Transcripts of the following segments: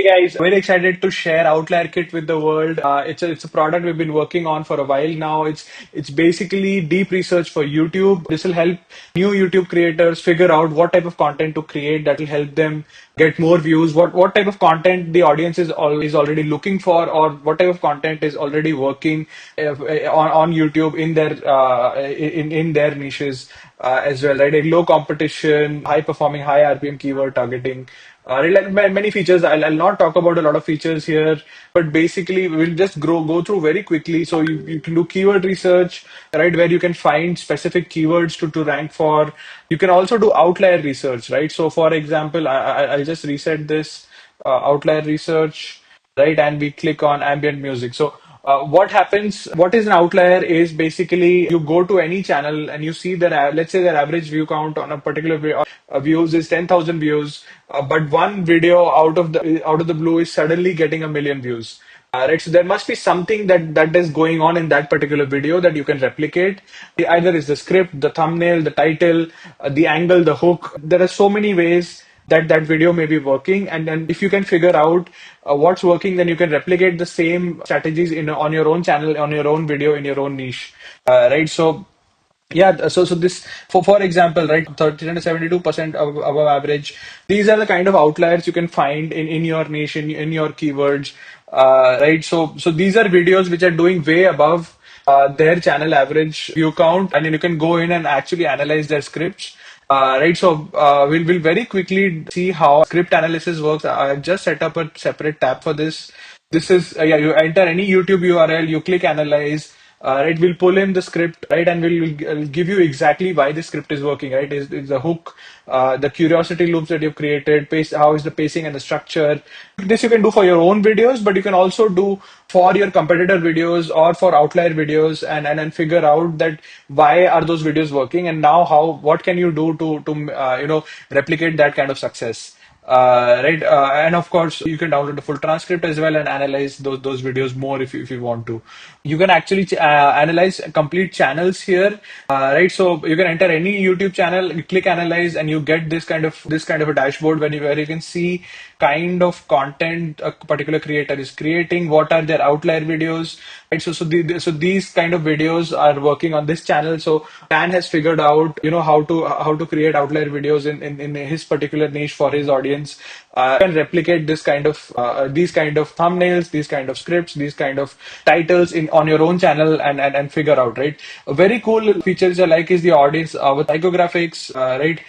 guys, very excited to share OutlierKit with the world. It's a product we've been working on for a while now. It's basically deep research for YouTube. This will help new YouTube creators figure out what type of content to create that will help them get more views. What type of content the audience is already looking for, or what type of content is already working on YouTube in their niches as well, right? Like low competition, high performing, high RPM keyword targeting. Like many features. I'll not talk about a lot of features here, but basically we'll just go through very quickly. So you can do keyword research, right, where you can find specific keywords to rank for. You can also do outlier research, right? So for example, I'll just reset this outlier research, right? And we click on ambient music. So what happens, what is an outlier is basically you go to any channel and you see their, let's say their average view count on a particular views is 10,000 views, but one video out of the blue is suddenly getting a million views. Right, so there must be something that is going on in that particular video that you can replicate. Either is the script, the thumbnail, the title, the angle, the hook. There are so many ways that video may be working, and then if you can figure out what's working, then you can replicate the same strategies on your own channel, on your own video, in your own niche. Right, so yeah, so this for example, right, 30 to 72% above average. These are the kind of outliers you can find in your niche, in your keywords, right? So these are videos which are doing way above their channel average view count, and then you can go in and actually analyze their scripts. Right, so we'll very quickly see how script analysis works. I've just set up a separate tab for this. This is yeah, you enter any YouTube URL, you click analyze. Right, we'll pull in the script, right, and we'll give you exactly why the script is working, right? Is the hook, the curiosity loops that you've created, how is the pacing and the structure. This you can do for your own videos, but you can also do for your competitor videos or for outlier videos, and figure out that why are those videos working, and now what can you do to replicate that kind of success. Right, and of course you can download the full transcript as well and analyze those videos more if you want to. You can actually analyze complete channels here, right? So you can enter any YouTube channel, you click analyze, and you get this kind of a dashboard where you can see kind of content a particular creator is creating, what are their outlier videos, right? So these kind of videos are working on this channel. So Dan has figured out, how to create outlier videos in his particular niche for his audience. Can replicate these kind of thumbnails, these kind of scripts, these kind of titles on your own channel, and figure out, right. A very cool features I like is the audience with psychographics, right.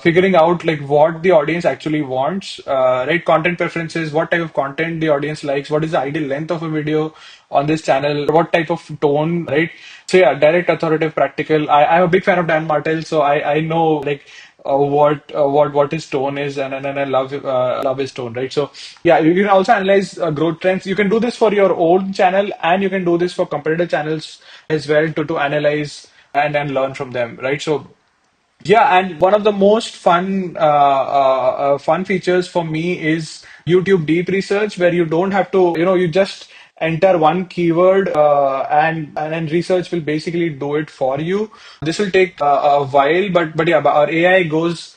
Figuring out like what the audience actually wants, right? Content preferences, what type of content the audience likes, what is the ideal length of a video on this channel, what type of tone, right? So yeah, direct, authoritative, practical. I'm a big fan of Dan Martell, so I know like what his tone is, and I love his tone, right? So yeah, you can also analyze growth trends. You can do this for your own channel, and you can do this for competitor channels as well to analyze and learn from them, right? So yeah, and one of the most fun features for me is YouTube Deep Research, where you don't have to, you just enter one keyword, and then research will basically do it for you. This will take a while, but yeah, our AI goes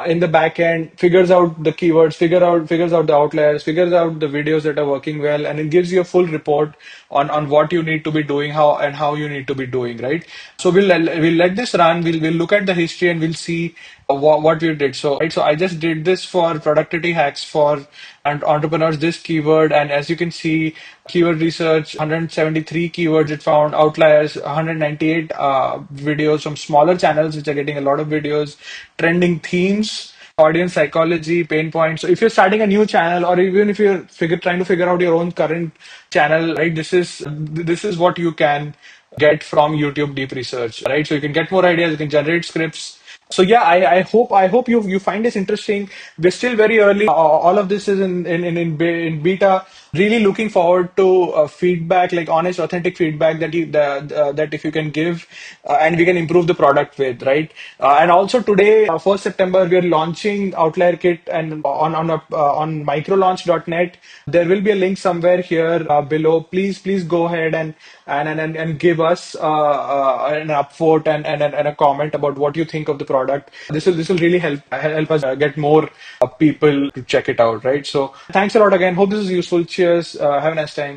in the back end, figures out the keywords, figures out the outliers, figures out the videos that are working well, and it gives you a full report on what you need to be doing, how you need to be doing, right? So we'll let this run. We'll look at the history and we'll see what we did. So right, so I just did this for productivity hacks for and entrepreneurs, this keyword, and as you can see, keyword research, 173 keywords it found, outliers, 198 videos from smaller channels which are getting a lot of videos, trending themes, audience psychology, pain points. So if you're starting a new channel, or even if you're trying to figure out your own current channel, right, this is what you can get from YouTube Deep Research, right? So you can get more ideas, you can generate scripts. So yeah, I hope you find this interesting. We're still very early. All of this is in beta. really looking forward to feedback, like honest, authentic feedback that if you can give, and we can improve the product with, right? And also today, 1st September, we are launching Outlier Kit and on microlaunch.net. There will be a link somewhere here below. Please go ahead and give us an upvote and a comment about what you think of the product. This will really help us get more people to check it out, right? So thanks a lot again. Hope this is useful. Cheers. Have a nice time.